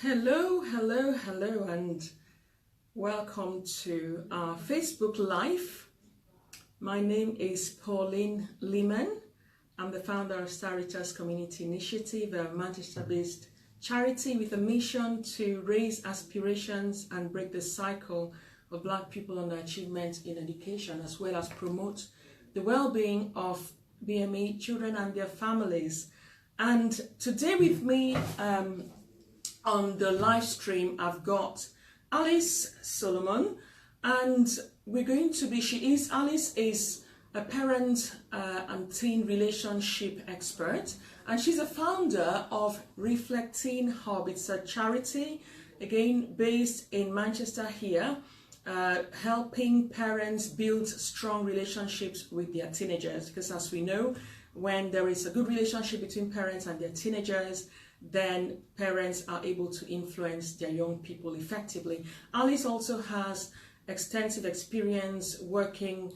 Hello, and welcome to our Facebook Live. My name is Pauline Limen. I'm the founder of Staritas Community Initiative, a Manchester-based charity with a mission to raise aspirations and break the cycle of Black people on their achievement in education, as well as promote the well-being of BME children and their families. And today with me on the live stream, I've got Alice Solomon, and Alice is a parent and teen relationship expert, and she's a founder of Reflecting Hub. It's a charity, again, based in Manchester here, helping parents build strong relationships with their teenagers, because as we know, when there is a good relationship between parents and their teenagers, then parents are able to influence their young people effectively. Alice also has extensive experience working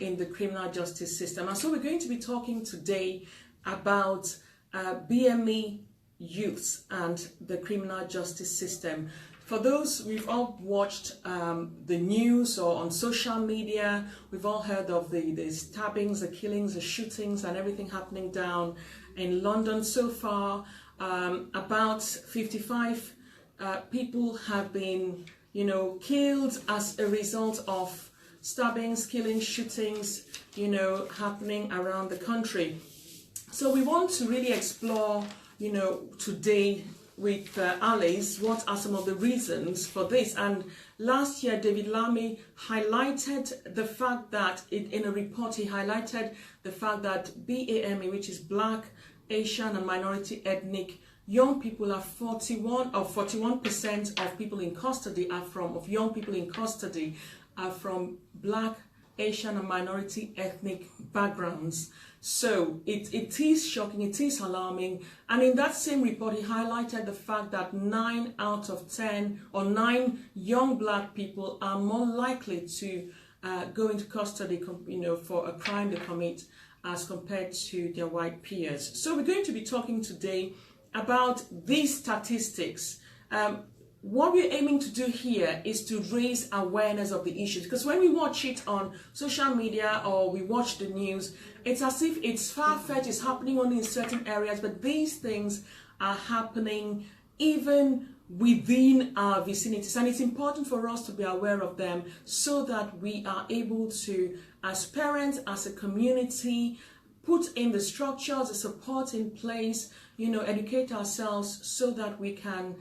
in the criminal justice system. And so we're going to be talking today about BME youths and the criminal justice system. For those, we've all watched the news or on social media, we've all heard of the stabbings, the killings, the shootings and everything happening down in London so far. About 55 people have been, killed as a result of stabbings, killings, shootings, happening around the country. So we want to really explore, today with Alice, what are some of the reasons for this? And last year, David Lamy highlighted the fact that, in a report, he highlighted the fact that BAME, which is Black, Asian and minority ethnic young people, are 41% of people in custody of young people in custody are from Black, Asian and minority ethnic backgrounds. So it is shocking, it is alarming. And in that same report, he highlighted the fact that 9 out of 10 or 9 young Black people are more likely to go into custody, for a crime they commit as compared to their white peers. So we're going to be talking today about these statistics. What we're aiming to do here is to raise awareness of the issues, because when we watch it on social media or we watch the news, it's as if it's far-fetched, it's happening only in certain areas, but these things are happening even within our vicinities, and it's important for us to be aware of them so that we are able to, as parents, as a community, put in the structures, the support in place, educate ourselves so that we can,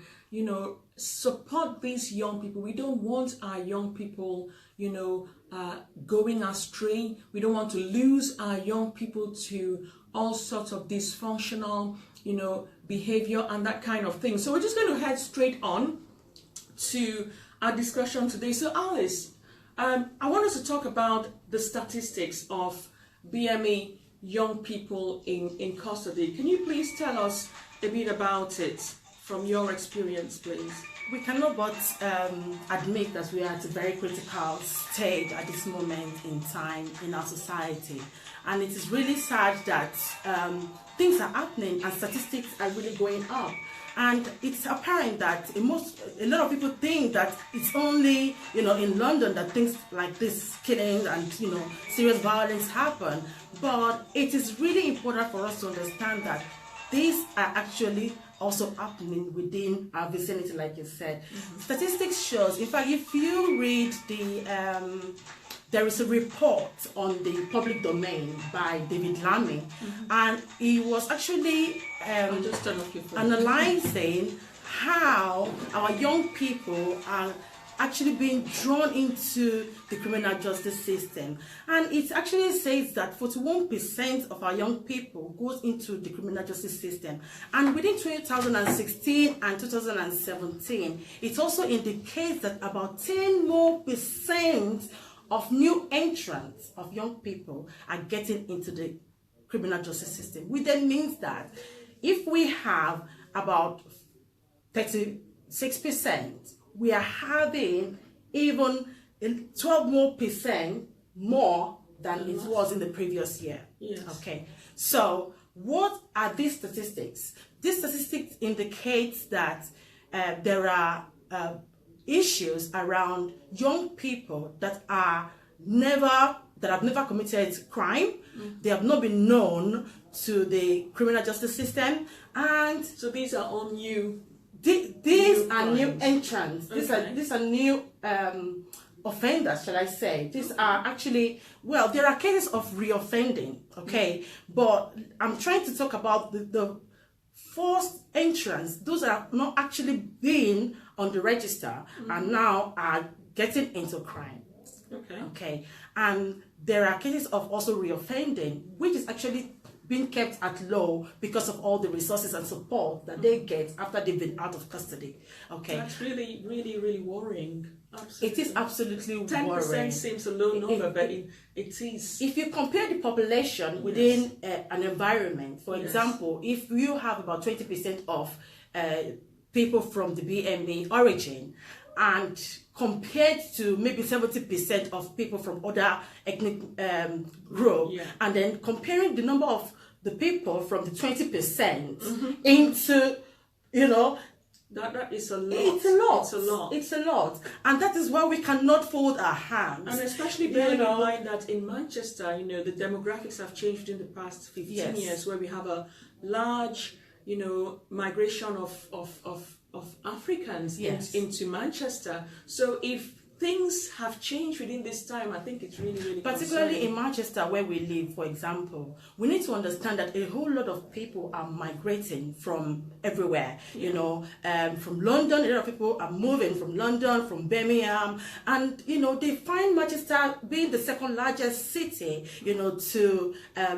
support these young people. We don't want our young people, going astray. We don't want to lose our young people to all sorts of dysfunctional, behavior and that kind of thing. So we're just going to head straight on to our discussion today. So Alice, I want us to talk about the statistics of BME young people in custody. Can you please tell us a bit about it from your experience, please? We cannot but admit that we are at a very critical stage at this moment in time in our society. And it is really sad that things are happening and statistics are really going up. And it's apparent that a lot of people think that it's only, in London that things like this, killings and, serious violence happen. But it is really important for us to understand that these are actually also happening within our vicinity, like you said. Mm-hmm. Statistics shows, in fact, if you read there is a report on the public domain by David Lamy, and he was actually analyzing how our young people are actually being drawn into the criminal justice system. And it actually says that 41% of our young people goes into the criminal justice system. And within 2016 and 2017, it also indicates that about 10% more of new entrants of young people are getting into the criminal justice system, which then means that if we have about 36%, we are having even 12% more than it was in the previous year. Yes. Okay. So what are these statistics? These statistics indicate that there are issues around young people that have never committed crime. They have not been known to the criminal justice system, and so these are all new. These are new entrants. Okay. These are new offenders, shall I say. These are actually, well, there are cases of reoffending, okay? But I'm trying to talk about the first entrants. Those are not actually being on the register and now are getting into crime. Okay. And there are cases of also reoffending, which is actually being kept at low because of all the resources and support that they get after they've been out of custody. Okay. That's really, really, really worrying. Absolutely. It is absolutely 10% worrying. seems a low number, but it is. If you compare the population within an environment, for example, if you have about 20% of people from the BME origin, and compared to maybe 70% of people from other ethnic group, and then comparing the number of the people from the 20% into, that is a lot. It's a lot. It's a lot. It's a lot. And that is why we cannot fold our hands. And especially bearing in mind that in Manchester, the demographics have changed in the past 15 years, where we have a large, migration of Africans into Manchester. So if things have changed within this time, I think it's really, really particularly concerning. in Manchester, where we live, for example, we need to understand that a whole lot of people are migrating from everywhere. From London, a lot of people are moving from London, from Birmingham, and they find Manchester being the second largest city, to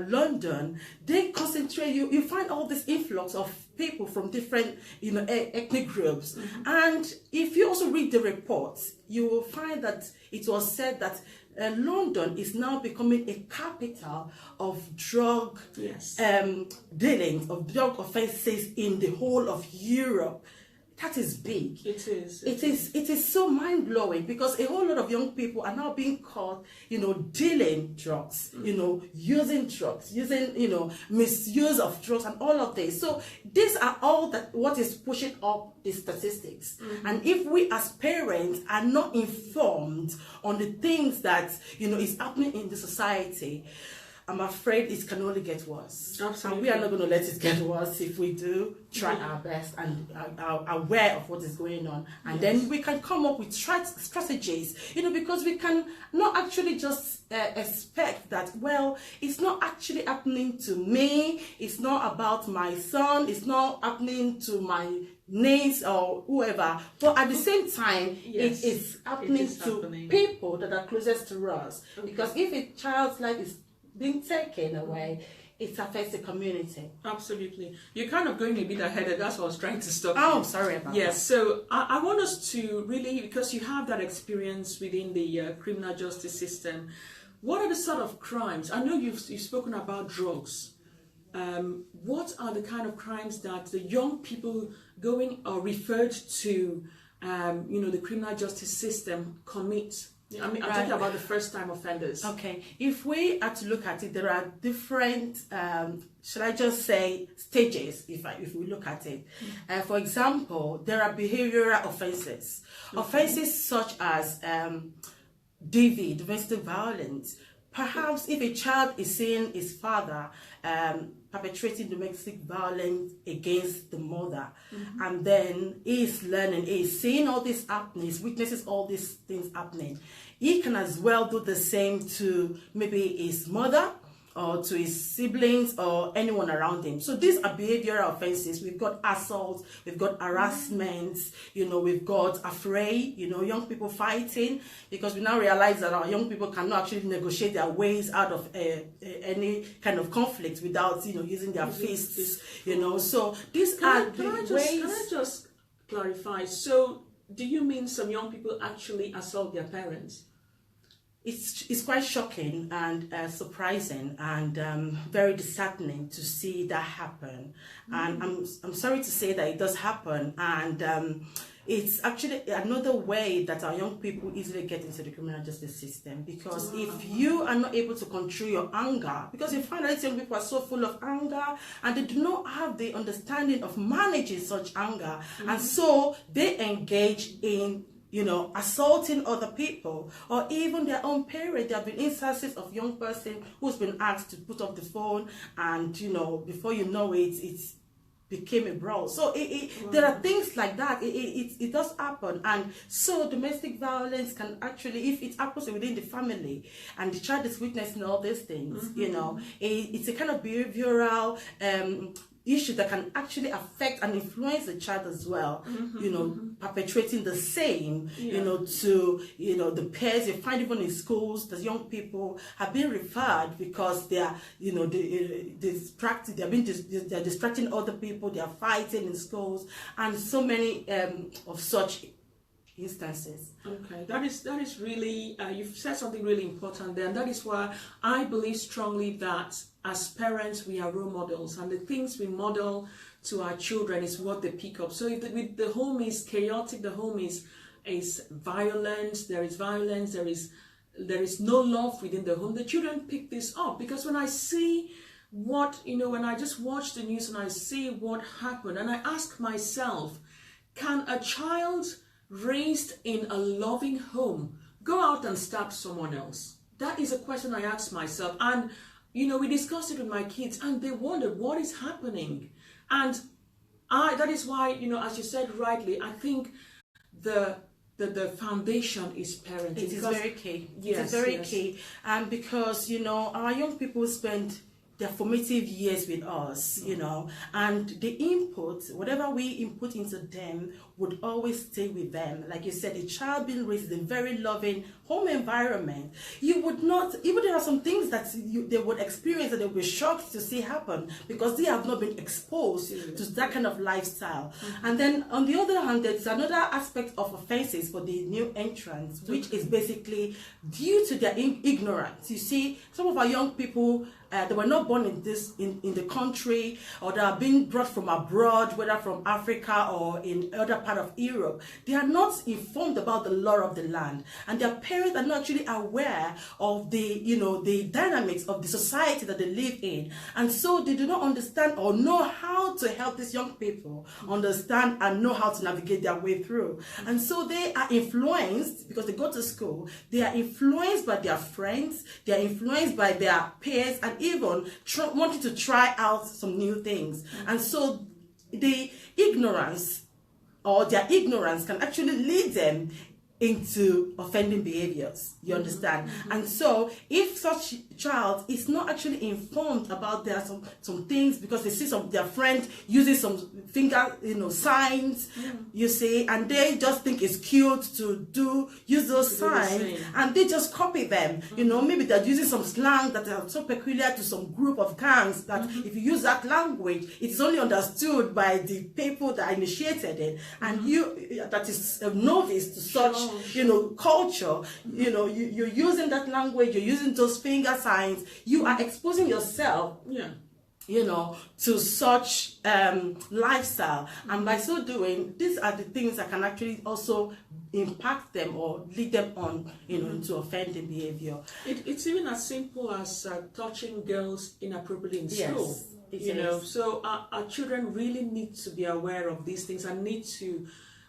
London. They concentrate. You find all this influx of people from different ethnic groups, and if you also read the reports, you will find that it was said that London is now becoming a capital of drug dealings, of drug offences in the whole of Europe. That is big. It is. It is so mind-blowing, because a whole lot of young people are now being caught, dealing drugs, using drugs, using, misuse of drugs and all of this. So these are all what is pushing up the statistics. And if we as parents are not informed on the things that, is happening in the society, I'm afraid it can only get worse. Absolutely. And we are not going to let it get worse if we do try our best and are aware of what is going on. And then we can come up with strategies, because we can not actually just expect that, well, it's not actually happening to me, it's not about my son, it's not happening to my niece or whoever, but at the same time, it is happening to people that are closest to us. Because if a child's life is being taken away, it affects the community. Absolutely. You're kind of going a bit ahead, that's what I was trying to stop. Oh, sorry about that. Yes, so I want us to really, because you have that experience within the criminal justice system, what are the sort of crimes? I know you've spoken about drugs. What are the kind of crimes that the young people going or referred to, the criminal justice system commit? I'm talking about the first-time offenders. Okay, if we are to look at it, there are different, should I just say, stages, if we look at it. For example, there are behavioral offenses. Offenses such as DV, domestic violence. Perhaps if a child is seeing his father perpetrating domestic violence against the mother, and then he is learning, he is seeing all this happening, witnesses all these things happening, he can as well do the same to maybe his mother or to his siblings or anyone around him. So these are behavioral offenses. We've got assault, we've got harassment, we've got affray, young people fighting, because we now realize that our young people cannot actually negotiate their ways out of any kind of conflict without, using their fists, So these are the ways. Can I just clarify? So do you mean some young people actually assault their parents? It's quite shocking and surprising and very disheartening to see that happen. And I'm sorry to say that it does happen, and it's actually another way that our young people easily get into the criminal justice system, because if you are not able to control your anger, because you find that young people are so full of anger and they do not have the understanding of managing such anger, and so they engage in assaulting other people or even their own parents. There have been instances of young person who's been asked to put off the phone, and before you know it, it's became a brawl. So there are things like that. It does happen. And so domestic violence can actually, if it happens within the family and the child is witnessing all these things, it's a kind of behavioral issue that can actually affect and influence the child as well, perpetrating the same, to, the peers. You find even in schools, the young people have been referred because they are, they're distracting other people, they are fighting in schools, and so many of such instances. Okay, that is really, you've said something really important there, and that is why I believe strongly that as parents we are role models, and the things we model to our children is what they pick up. So if the home is chaotic, the home is violent, there is violence, there is no love within the home, the children pick this up. Because when I see when I just watch the news and I see what happened, and I ask myself, can a child raised in a loving home go out and stab someone else? That is a question I ask myself. And we discussed it with my kids, and they wondered what is happening. And that is why, as you said rightly, I think the foundation is parenting. It is very key. Yes, it is very key. And because our young people spend their formative years with us, and the input, whatever we input into them, would always stay with them. Like you said, a child being raised in a very loving home environment, you would not, even there are some things that they would experience that they would be shocked to see happen because they have not been exposed to that kind of lifestyle. And then on the other hand, there's another aspect of offenses for the new entrants, which is basically due to their ignorance. You see, some of our young people, they were not born in the country, or they are being brought from abroad, whether from Africa or in other part of Europe. They are not informed about the law of the land, and their parents are not actually aware of the dynamics of the society that they live in, and so they do not understand or know how to help these young people understand and know how to navigate their way through. And so they are influenced, because they go to school, they are influenced by their friends, they are influenced by their peers, and even wanting to try out some new things. And so the ignorance, or their ignorance, can actually lead them into offending behaviors, you understand? And so if such child is not actually informed about there are some things, because they see some of their friends using some finger signs, you see, and they just think it's cute to use those signs, and they just copy them. Maybe they're using some slang that are so peculiar to some group of gangs that if you use that language, it's only understood by the people that initiated it, and you that is a novice to such culture, you're using that language, you're using those finger signs, you are exposing yourself to such lifestyle, and by so doing, these are the things that can actually also impact them or lead them on into offending behavior. It's even as simple as touching girls inappropriately in school. So our children really need to be aware of these things, and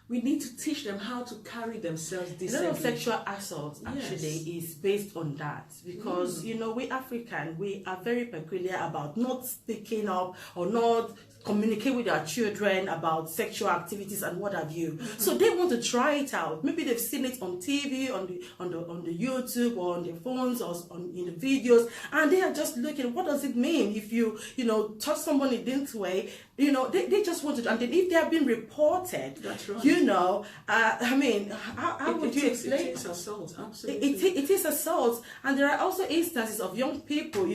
we need to teach them how to carry themselves decently. A lot of sexual assault actually is based on that, because we African, we are very peculiar about not speaking up or not communicate with our children about sexual activities and what have you. So they want to try it out. Maybe they've seen it on TV, on the YouTube, or on their phones, or in the videos, and they are just looking, what does it mean if you touch someone in this way? They just want to, and then if they have been reported, that's right. How would you explain? It is assault, absolutely. It is assault, and there are also instances of young people,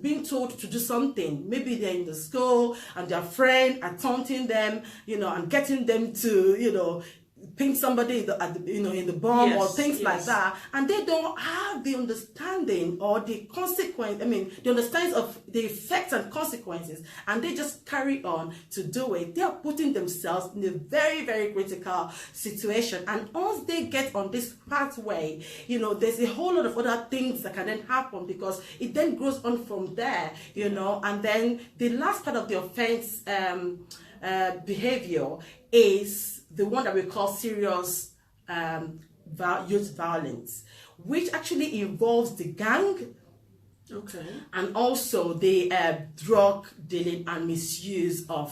being told to do something. Maybe they're in the school and their friend are taunting them, and getting them to, pinch somebody in the bum or things like yes. that, and they don't have the understanding or the the understanding of the effects and consequences, and they just carry on to do it. They are putting themselves in a very, very critical situation, and once they get on this pathway, there's a whole lot of other things that can then happen, because it then grows on from there, and then the last part of the offense behavior is the one that we call serious youth violence, which actually involves the gang, Okay. and also the drug dealing and misuse of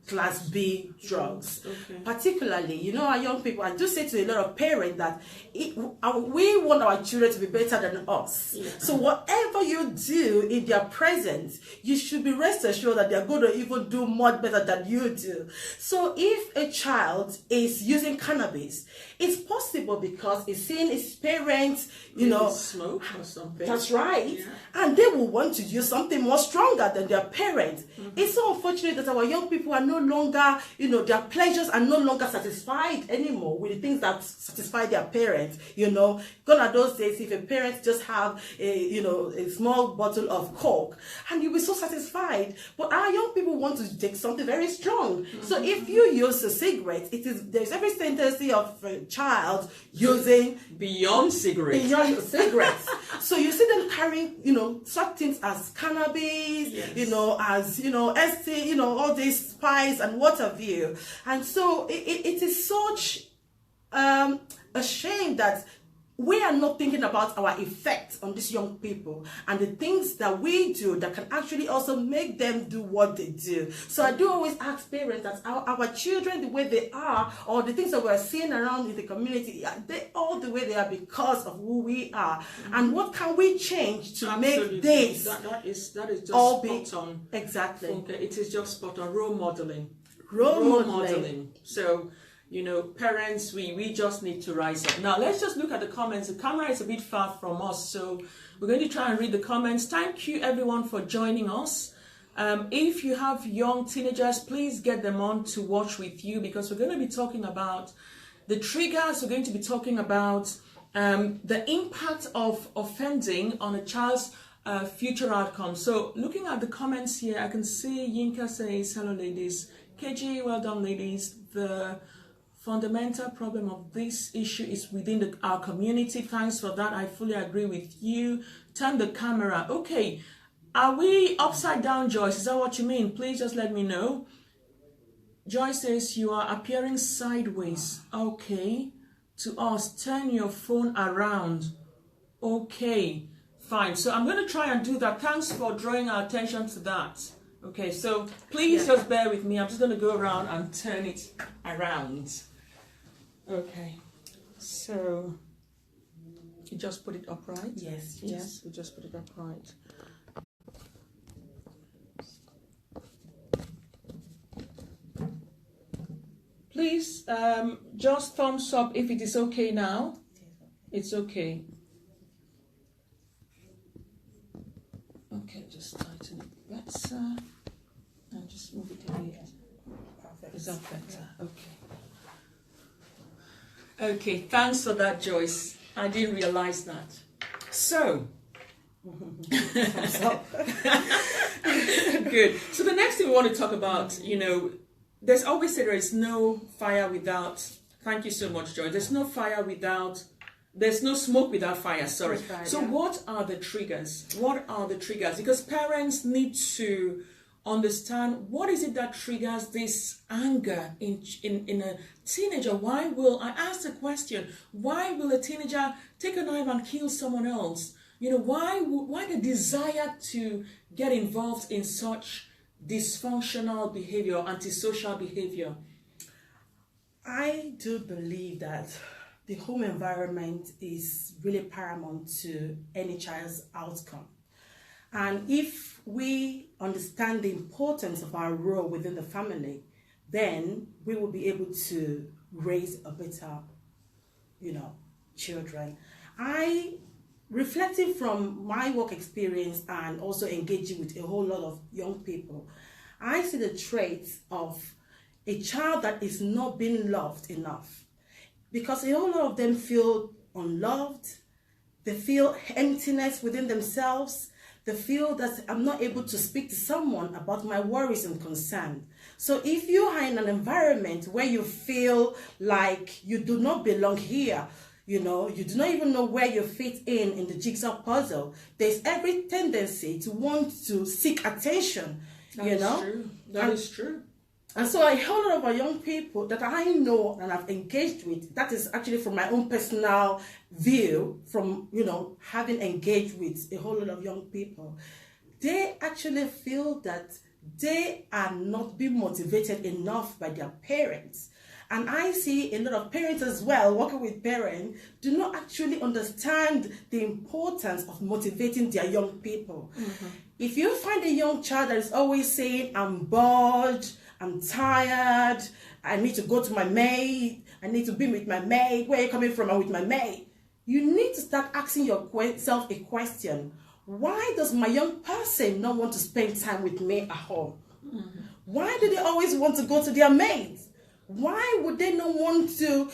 Class B drugs. Okay. Particularly, our young people, I do say to a lot of parents that we want our children to be better than us. Yeah. So whatever you do in their presence, you should be rest assured that they're going to even do much better than you do. So if a child is using cannabis, it's possible because he's seeing his parents, smoke or something. That's right. Yeah. And they will want to use something more stronger than their parents. It's so unfortunate that our young people are no longer, their pleasures are no longer satisfied anymore with the things that satisfy their parents. Gone are those days if a parent just have a small bottle of Coke and you'll be so satisfied. But our young people want to take something very strong. So if you use a cigarette, there's every tendency of a child using Beyond cigarettes. So you see them carrying, such things as cannabis, Yes. as ST, all these spice and what have you. And so it is such a shame that we are not thinking about our effects on these young people and the things that we do that can actually also make them do what they do. So I do always ask parents that our children, the way they are, or the things that we're seeing around in the community, they all the way they are because of who we are. And what can we change to make this that is just all spot on. Exactly. Funke, it is just spot on. Role modeling. Role modeling. So, parents, we just need to rise up. Now, let's just look at the comments. The camera is a bit far from us, so we're going to try and read the comments. Thank you, everyone, for joining us. If you have young teenagers, please get them on to watch with you, because we're going to be talking about the triggers. We're going to be talking about the impact of offending on a child's future outcome. So, looking at the comments here, I can see Yinka says, hello, ladies. KG, well done, ladies. The fundamental problem of this issue is within our community. Thanks for that. I fully agree with you. Turn the camera. Okay. Are we upside down, Joyce? Is that what you mean? Please just let me know. Joyce says you are appearing sideways. Okay. To us, turn your phone around. Okay. Fine. So I'm going to try and do that. Thanks for drawing our attention to that. Okay, so please just bear with me. I'm just going to go around and turn it around. Okay, so you just put it upright? Yes. Yes, you just put it upright. Please just thumbs up if it is okay now. It's okay. Okay, just tighten it better and just move it a bit. Perfect. Is that better? Okay. Okay, thanks for that, Joyce. I didn't realize that. So, good. So the next thing we want to talk about, there's always said there is no fire without. Thank you so much, Joyce. There's no fire without. There's no smoke without fire, sorry. Right, so what are the triggers? What are the triggers? Because parents need to understand what is it that triggers this anger in a teenager. I asked the question, why will a teenager take a knife and kill someone else? Why the desire to get involved in such dysfunctional behavior, antisocial behavior? I do believe that the home environment is really paramount to any child's outcome. And if we understand the importance of our role within the family, then we will be able to raise a better, children. Reflecting from my work experience and also engaging with a whole lot of young people, I see the traits of a child that is not being loved enough, because a whole lot of them feel unloved, they feel emptiness within themselves, they feel that I'm not able to speak to someone about my worries and concerns. So if you are in an environment where you feel like you do not belong here, you do not even know where you fit in the jigsaw puzzle, there's every tendency to want to seek attention. That is true. That is true. And so a whole lot of our young people that I know and I've engaged with, that is actually from my own personal view, from, having engaged with a whole lot of young people, they actually feel that they are not being motivated enough by their parents. And I see a lot of parents as well, working with parents, do not actually understand the importance of motivating their young people. Mm-hmm. If you find a young child that is always saying, I'm bored, I'm tired, I need to go to my maid, I need to be with my maid, where are you coming from? I'm with my maid. You need to start asking yourself a question. Why does my young person not want to spend time with me at home? Mm-hmm. Why do they always want to go to their maids? Why would they not want to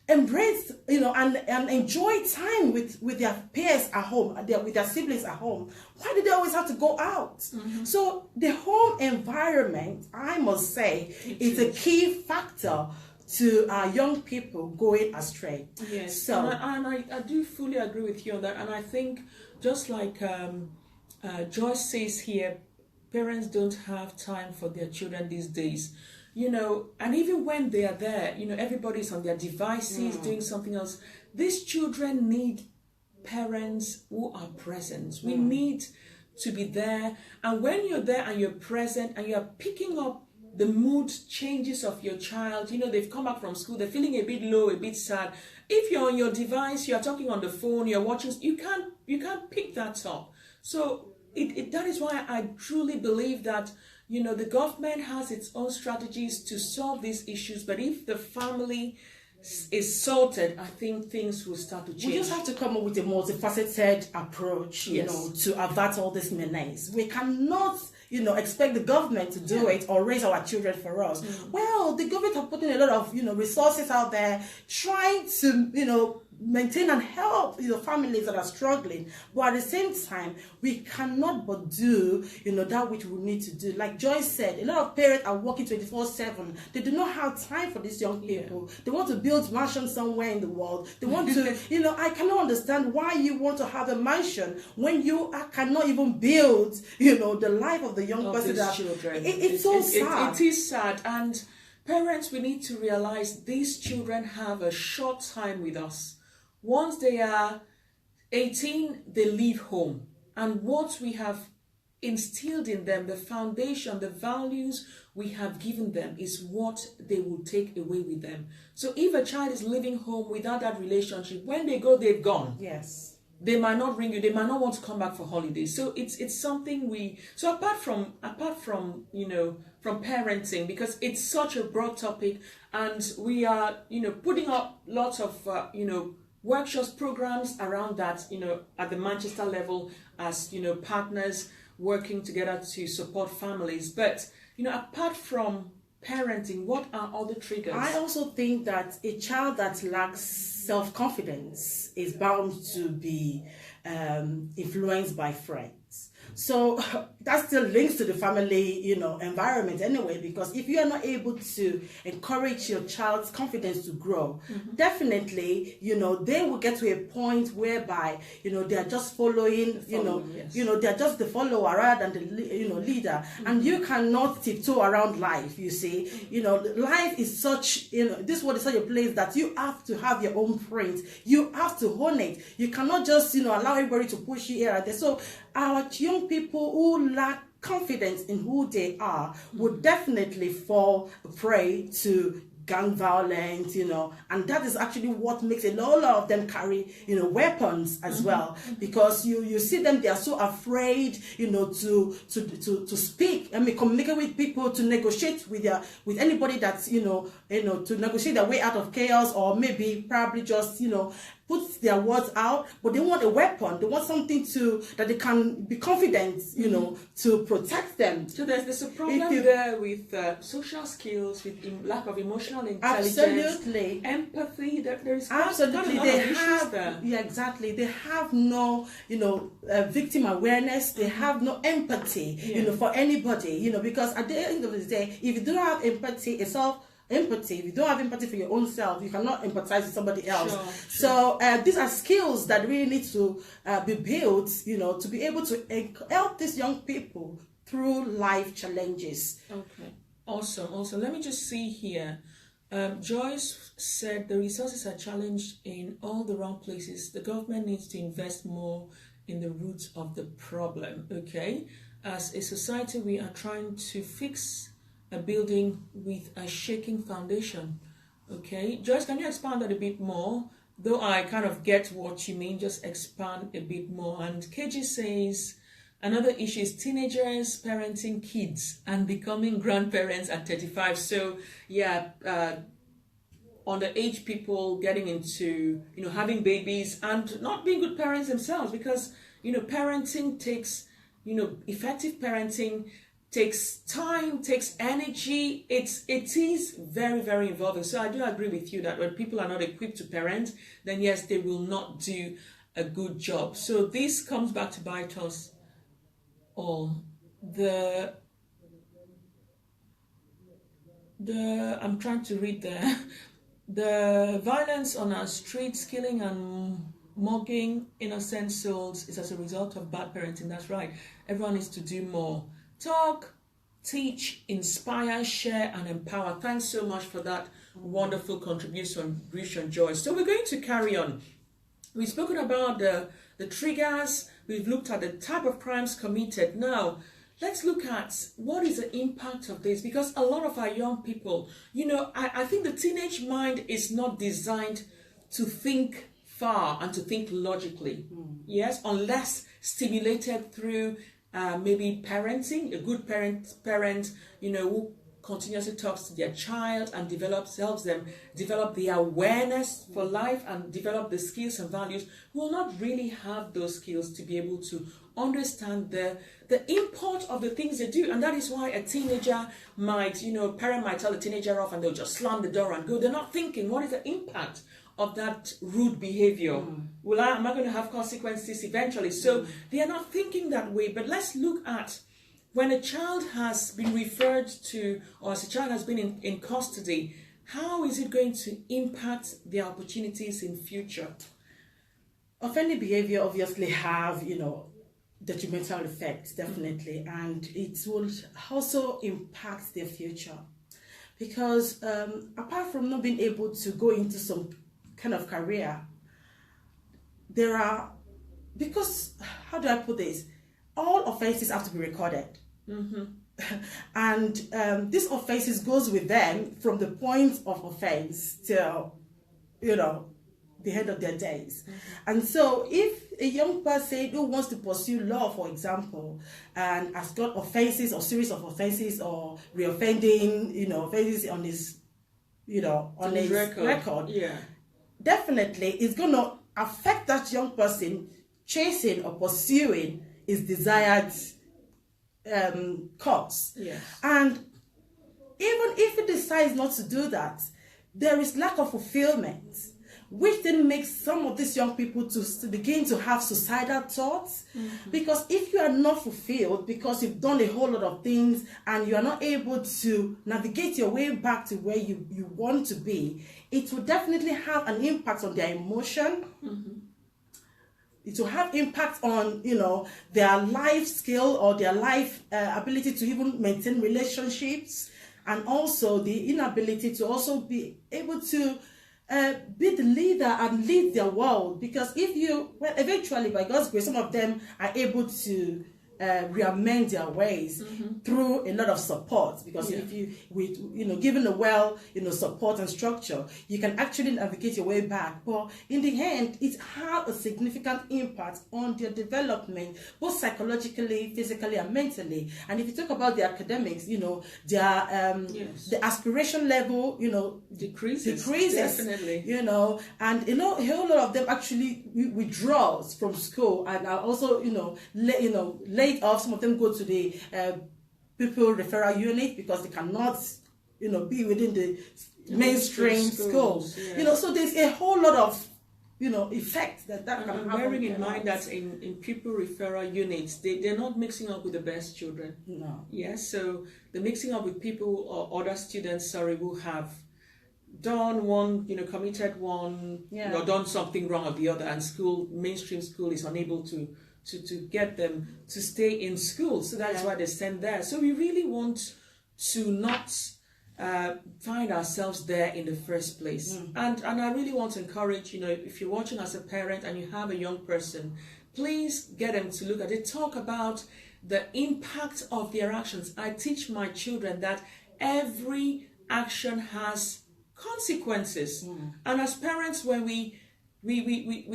embrace, and enjoy time with their peers at home, with their siblings at home? Why do they always have to go out? Mm-hmm. So the home environment, I must say, is a key factor to our young people going astray. Yes, so, and I do fully agree with you on that. And I think, just like Joyce says here, parents don't have time for their children these days. And even when they are there, everybody's on their devices doing something else. These children need parents who are present. We need to be there. And when you're there and you're present and you're picking up the mood changes of your child, they've come back from school, they're feeling a bit low, a bit sad. If you're on your device, you're talking on the phone, you're watching, you can't pick that up. So that is why I truly believe that the government has its own strategies to solve these issues, but if the family is sorted, I think things will start to change. We just have to come up with a multifaceted approach, to avert all this menace. We cannot, expect the government to do it or raise our children for us. Mm-hmm. Well, the government have put in a lot of, resources out there trying to, maintain and help families that are struggling, but at the same time we cannot but do that which we need to do. Like Joyce said, a lot of parents are working 24/7. They do not have time for these young people. They want to build mansions somewhere in the world. They want to I cannot understand why you want to have a mansion when you cannot even build the life of the young person. Children. It's so sad. It is sad. And parents, we need to realize these children have a short time with us. Once they are 18, they leave home. And what we have instilled in them, the foundation, the values we have given them, is what they will take away with them. So if a child is living home without that relationship, when they go, they've gone. Yes. They might not ring you. They might not want to come back for holidays. So it's something So apart from from parenting, because it's such a broad topic, and we are putting up lots of workshops, programs around that, at the Manchester level, as, partners working together to support families. But, apart from parenting, what are other triggers? I also think that a child that lacks self-confidence is bound to be influenced by friends. So that still links to the family, environment anyway, because if you are not able to encourage your child's confidence to grow, definitely, they will get to a point whereby, they are just following, they're just the follower rather than the, leader. And you cannot tiptoe around life, you see. Life is such, this world is such a place that you have to have your own print. You have to own it. You cannot just, allow everybody to push you here and there. So our young people who lack confidence in who they are would definitely fall prey to gang violence, and that is actually what makes a lot of them carry, weapons as well, because you see them, they are so afraid, to speak, communicate with people, to negotiate with anybody that's, to negotiate their way out of chaos, or maybe probably just, put their words out, but they want a weapon. They want something that they can be confident, to protect them. So there's a problem there with social skills, with lack of emotional intelligence, absolutely, empathy. There is absolutely they have there. Yeah, exactly. They have no, victim awareness. They have no empathy, for anybody, because at the end of the day, if you don't have empathy, it's all empathy. If you don't have empathy for your own self, you cannot empathize with somebody else. Sure. So these are skills that really need to be built, to be able to help these young people through life challenges. Okay, awesome. Let me just see here. Joyce said the resources are challenged in all the wrong places. The government needs to invest more in the roots of the problem. Okay, as a society, we are trying to fix a building with a shaking foundation. Okay, Joyce, can you expand that a bit more? Though I kind of get what you mean, just expand a bit more. And KG says another issue is teenagers parenting kids and becoming grandparents at 35. So yeah, underage people getting into having babies and not being good parents themselves, because parenting takes effective parenting takes time, takes energy. It is very, very involving. So I do agree with you that when people are not equipped to parent, then yes, they will not do a good job. So this comes back to bite us all. I'm trying to read the violence on our streets, killing and mugging innocent souls is as a result of bad parenting. That's right. Everyone needs to do more. Talk, teach, inspire, share, and empower. Thanks so much for that wonderful contribution, Joyce. So we're going to carry on. We've spoken about the triggers. We've looked at the type of crimes committed. Now, let's look at what is the impact of this, because a lot of our young people, I think the teenage mind is not designed to think far and to think logically. Yes, unless stimulated through maybe parenting, a good parent, who continuously talks to their child and helps them develop the awareness for life and develop the skills and values, will not really have those skills to be able to understand the import of the things they do. And that is why a teenager might, parent might tell the teenager off and they'll just slam the door and go. They're not thinking, what is the impact of that rude behavior? Am I going to have consequences eventually? So they are not thinking that way. But let's look at when a child has been referred to, or as a child has been in custody, how is it going to impact their opportunities in future? Offending behavior obviously have, detrimental effects, definitely, and it will also impact their future. Because apart from not being able to go into some kind of career, because how do I put this? All offenses have to be recorded. And these offenses goes with them from the point of offense till, the end of their days. And so if a young person who wants to pursue law, for example, and has got offenses or series of offenses or reoffending, offenses on his, on his record, definitely it's going to affect that young person chasing or pursuing his desired cause. And even if he decides not to do that, there is lack of fulfillment, which then makes some of these young people to begin to have suicidal thoughts. Because if you are not fulfilled, because you've done a whole lot of things and you are not able to navigate your way back to where you want to be, it will definitely have an impact on their emotion. It will have impact on, their life skill or their life ability to even maintain relationships, and also the inability to also be able to be the leader and lead their world. Because eventually, by God's grace, some of them are able to reamend their ways through a lot of support, because if given a well support and structure, you can actually navigate your way back. But in the end, it had a significant impact on their development, both psychologically, physically, and mentally. And if you talk about the academics, their the aspiration level decreases definitely, and a whole lot of them actually withdraws from school and are also laid off. Some of them go to the pupil referral unit because they cannot be within the mainstream schools. Yes. So there's a whole lot of effect that can happen. Bearing in mind that in pupil referral units, they're not mixing up with the best children. No. Yes, so they're mixing up with people or other students, who have done one, committed one, or done something wrong or the other, and mainstream school is unable to get them to stay in school. So that's why they send there. So we really want to not find ourselves there in the first place. And I really want to encourage, if you're watching as a parent and you have a young person, please get them to look at it. Talk about the impact of their actions. I teach my children that every action has consequences. And as parents, when we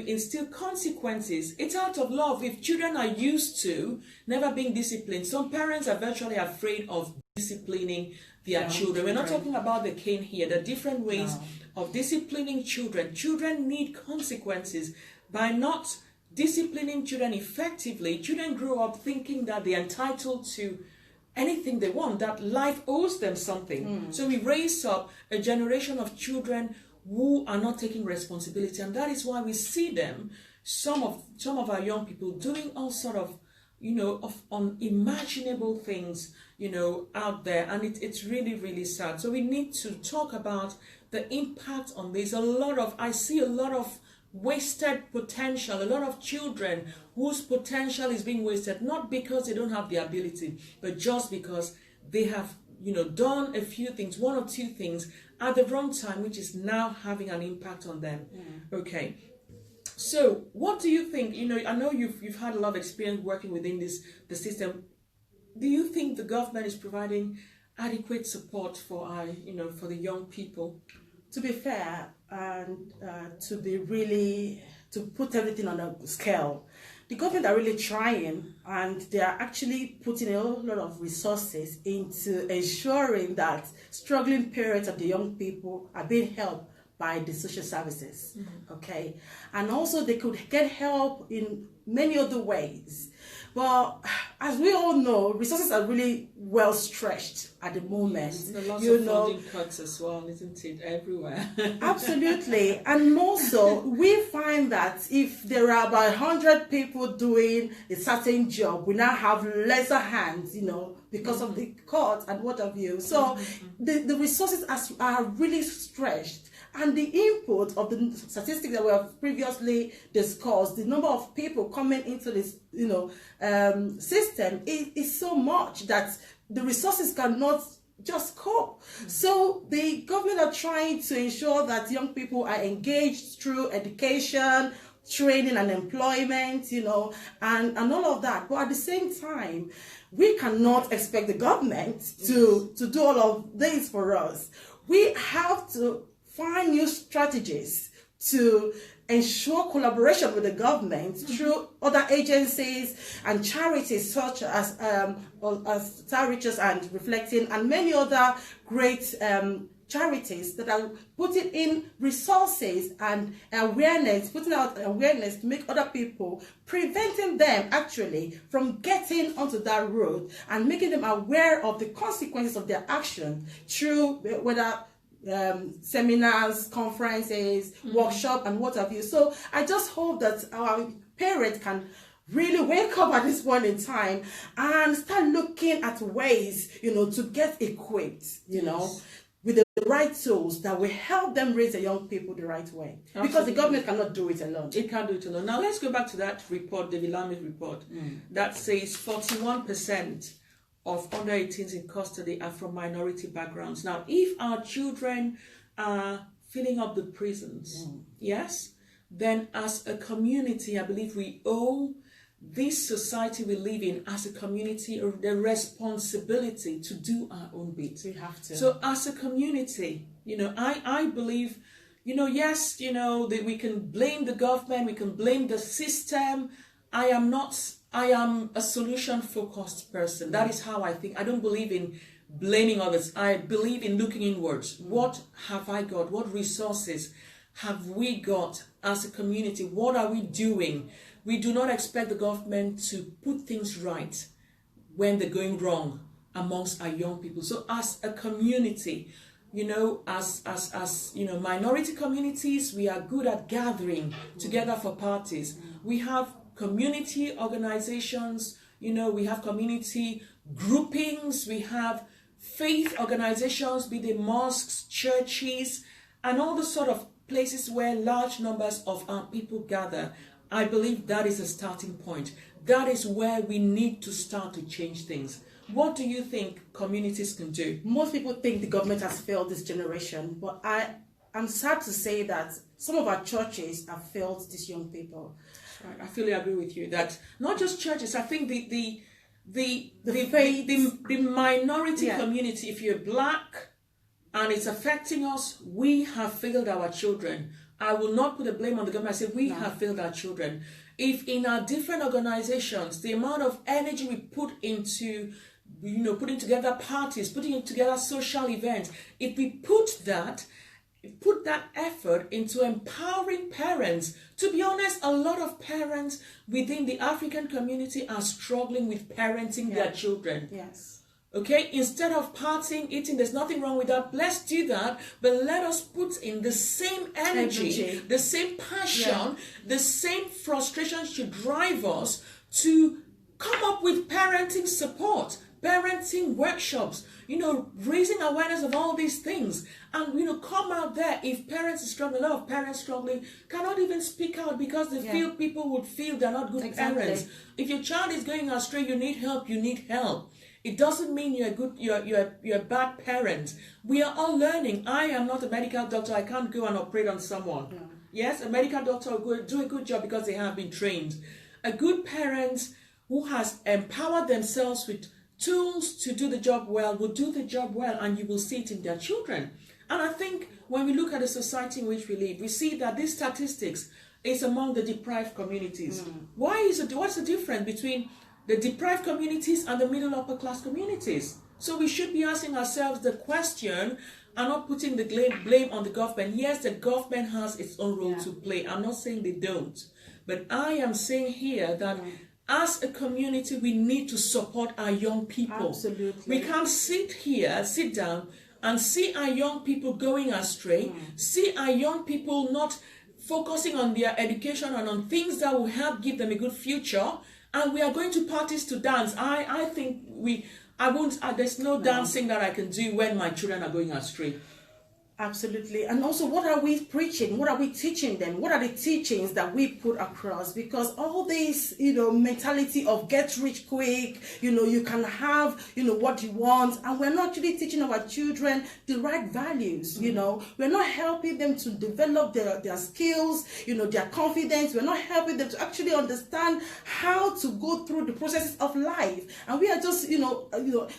instill consequences, it's out of love. If children are used to never being disciplined, some parents are virtually afraid of disciplining their children. We're not talking about the cane here. There are different ways of disciplining children. Children need consequences. By not disciplining children effectively, children grow up thinking that they're entitled to anything they want, that life owes them something. So we raise up a generation of children who are not taking responsibility, and that is why we see them, some of our young people, doing all sort of of unimaginable things out there, and it's really, really sad. So we need to talk about the impact on this. I see a lot of wasted potential, a lot of children whose potential is being wasted, not because they don't have the ability, but just because they have done a few things, one or two things at the wrong time, which is now having an impact on them. Okay, so what do you think? I know you've had a lot of experience working within the system. Do you think the government is providing adequate support for our for the young people? To be fair, and to put everything on a scale, the government are really trying, and they are actually putting a whole lot of resources into ensuring that struggling parents of the young people are being helped by the social services. Okay, and also they could get help in many other ways. Well, as we all know, resources are really well stretched at the moment. Yes, there are lots of funding cuts as well, isn't it? Everywhere. Absolutely. And also, we find that if there are about 100 people doing a certain job, we now have lesser hands, because of the cuts and what have you. So the resources are really stretched. And the input of the statistics that we have previously discussed, the number of people coming into this, system is so much that the resources cannot just cope. So the government are trying to ensure that young people are engaged through education, training and employment, and all of that. But at the same time, we cannot expect the government to do all of this for us. We have to find new strategies to ensure collaboration with the government through other agencies and charities such as Star Riches and Reflecting and many other great charities that are putting in resources and awareness, putting out awareness to make other people, preventing them actually from getting onto that road and making them aware of the consequences of their action through whether seminars, conferences, workshop, and what have you. So I just hope that our parents can really wake up at this point in time and start looking at ways, to get equipped, with the right tools that will help them raise the young people the right way. Absolutely. Because the government cannot do it alone. It can't do it alone. Now let's go back to that report, the Limen report, that says 41% of under 18s in custody are from minority backgrounds. Now, if our children are filling up the prisons, yes, then as a community, I believe we owe this society we live in as a community, the responsibility to do our own bit. We have to. So as a community, I believe, yes, that we can blame the government, we can blame the system. I am a solution-focused person. That is how I think. I don't believe in blaming others. I believe in looking inwards. What have I got? What resources have we got as a community? What are we doing? We do not expect the government to put things right when they're going wrong amongst our young people. So as a community, as minority communities, we are good at gathering together for parties. We have community organizations, we have community groupings, we have faith organizations, be they mosques, churches, and all the sort of places where large numbers of our people gather. I believe that is a starting point. That is where we need to start to change things. What do you think communities can do? Most people think the government has failed this generation, but I'm sad to say that some of our churches have failed these young people. Right. I fully agree with you that not just churches. I think the minority community, if you're black and it's affecting us, we have failed our children. I will not put the blame on the government. I say we have failed our children. If in our different organizations, the amount of energy we put into, putting together parties, putting together social events, if we put that effort into empowering parents. To be honest, a lot of parents within the African community are struggling with parenting their children. Yes. Okay, instead of partying, eating, there's nothing wrong with that. Let's do that, but let us put in the same energy. The same passion, the same frustration should drive us to come up with parenting support, parenting workshops, raising awareness of all these things. And, come out there. If parents are struggling, a lot of parents struggling, cannot even speak out because they feel people would feel they're not good parents. If your child is going astray, you need help. It doesn't mean you're a bad parent. We are all learning. I am not a medical doctor. I can't go and operate on someone. No. Yes, a medical doctor will do a good job because they have been trained. A good parent who has empowered themselves with tools to do the job well will do the job well, and you will see it in their children. And I think when we look at the society in which we live, we see that these statistics is among the deprived communities. What's the difference between the deprived communities and the middle upper class communities? So we should be asking ourselves the question and not putting the blame on the government. Yes, the government has its own role to play. I'm not saying they don't. But I am saying here that as a community, we need to support our young people. Absolutely. We can't sit down and see our young people going astray, see our young people not focusing on their education and on things that will help give them a good future, and we are going to parties to dance. I think there's no dancing that I can do when my children are going astray. Absolutely. And also, what are we preaching? What are we teaching them? What are the teachings that we put across? Because all this, mentality of get rich quick, you can have, what you want. And we're not actually teaching our children the right values, We're not helping them to develop their skills, their confidence. We're not helping them to actually understand how to go through the processes of life. And we are just,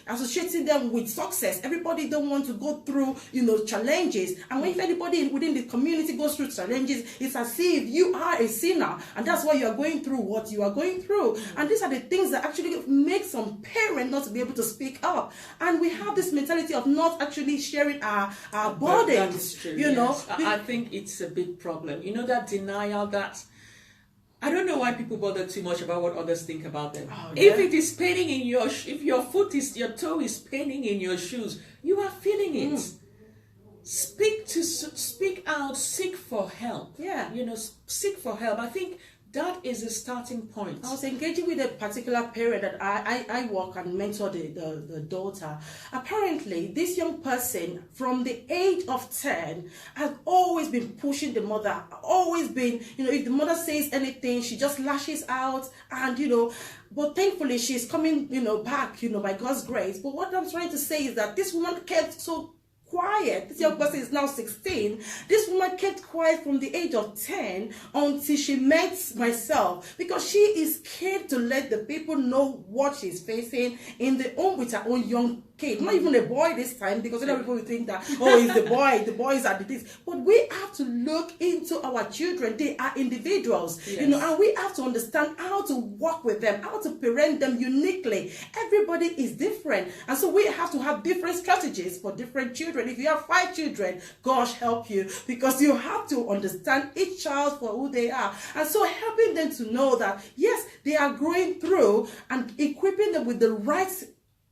associating them with success. Everybody don't want to go through, challenges. And when anybody within the community goes through challenges, it's as if you are a sinner, and that's why you are going through what you are going through. And these are the things that actually make some parents not to be able to speak up. And we have this mentality of not actually sharing our burdens. That is true, yes. I think it's a big problem. That denial, that I don't know why people bother too much about what others think about them. Oh, yeah? If it is paining in if your toe is paining in your shoes, you are feeling it. Speak out, seek for help. Seek for help. I think that is a starting point. I was engaging with a particular parent that I work and mentor the daughter. Apparently, this young person from the age of 10 has always been pushing the mother, always been, if the mother says anything, she just lashes out, and but thankfully she's coming, back, by God's grace. But what I'm trying to say is that this woman kept so quiet. This young person is now 16. This woman kept quiet from the age of 10 until she met myself, because she is scared to let the people know what she's facing in the home with her own young kid. Not even a boy this time, because other people will think that, oh, it's the boys are this. But we have to look into our children. They are individuals, yes. you know, and we have to understand how to work with them, how to parent them uniquely. Everybody is different, and so we have to have different strategies for different children. If you have 5 children, gosh help you, because you have to understand each child for who they are, and so helping them to know that yes, they are growing through, and equipping them with the right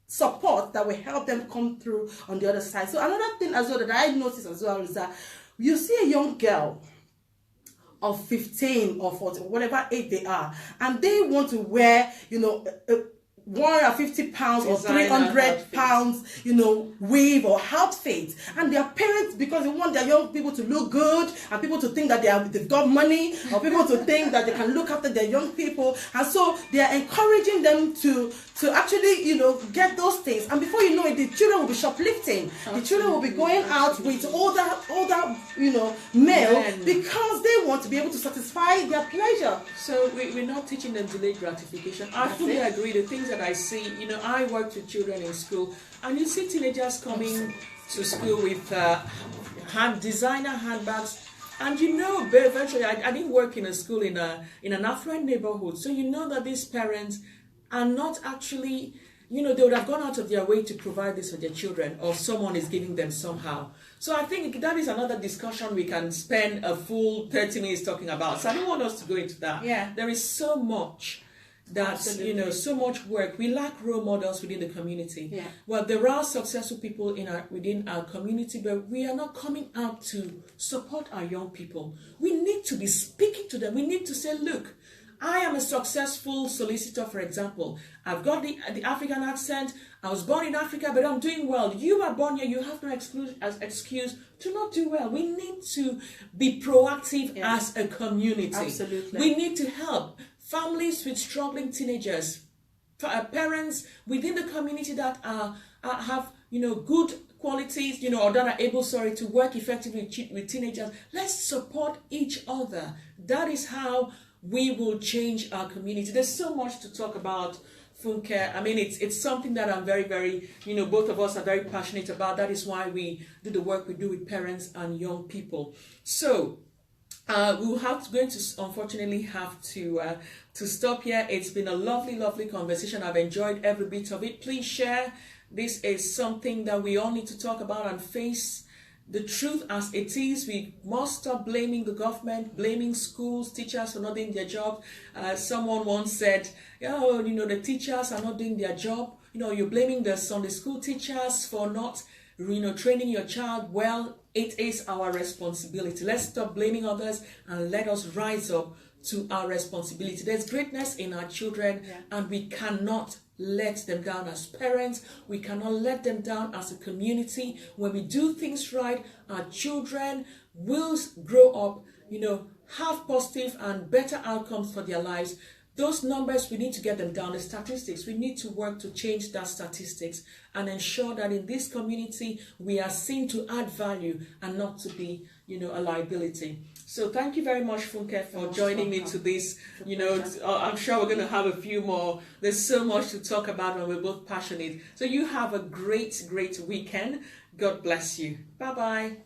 support that will help them come through on the other side. So another thing as well that I noticed as well is that you see a young girl of 15 or 14, whatever age they are, and they want to wear, you know, 150 pounds or 300 pounds, you know, weave or outfit, and their parents, because they want their young people to look good and people to think that they've got money, or people to think that they can look after their young people, and so they are encouraging them to actually, you know, get those things, and before you know it, the children will be shoplifting. The children will be going out with older, you know, male, because they want to be able to satisfy their pleasure. So we're not teaching them delayed gratification. I fully agree. The things that I see, you know, I work with children in school, and you see teenagers coming to school with designer handbags, and you know, eventually, I didn't work in a school in an affluent neighborhood, so you know that these parents are not actually, you know, they would have gone out of their way to provide this for their children, or someone is giving them somehow. So I think that is another discussion we can spend a full 30 minutes talking about. So I don't want us to go into that. Yeah. There is so much that, you know, so much work. We lack role models within the community. Yeah. Well, there are successful people within our community, but we are not coming out to support our young people. We need to be speaking to them. We need to say, look, I am a successful solicitor, for example. I've got the African accent. I was born in Africa, but I'm doing well. You are born here. You have no excuse to not do well. We need to be proactive as a community. Absolutely. We need to help families with struggling teenagers, parents within the community that have, you know, good qualities, you know, or that are able, to work effectively with teenagers. Let's support each other. That is how we will change our community. There's so much to talk about, Funke. I mean, it's something that I'm very, very, you know, both of us are very passionate about. That is why we do the work we do with parents and young people. So we'll going to unfortunately have to stop here. It's been a lovely, lovely conversation. I've enjoyed every bit of it. Please share. This is something that we all need to talk about and face the truth as it is. We must stop blaming the government, blaming schools, teachers for not doing their job. Someone once said, oh, you know, the teachers are not doing their job. You know, you're blaming the Sunday school teachers for not, you know, training your child. Well, it is our responsibility. Let's stop blaming others and let us rise up to our responsibility. There's greatness in our children, and we cannot let them down as parents. We cannot let them down as a community. When we do things right, our children will grow up, you know, have positive and better outcomes for their lives. Those numbers, we need to get them down. The statistics, we need to work to change that statistics and ensure that in this community, we are seen to add value and not to be, you know, a liability. So thank you very much, Funke, for joining me to this. You know, I'm sure we're going to have a few more. There's so much to talk about and we're both passionate. So you have a great, great weekend. God bless you. Bye-bye.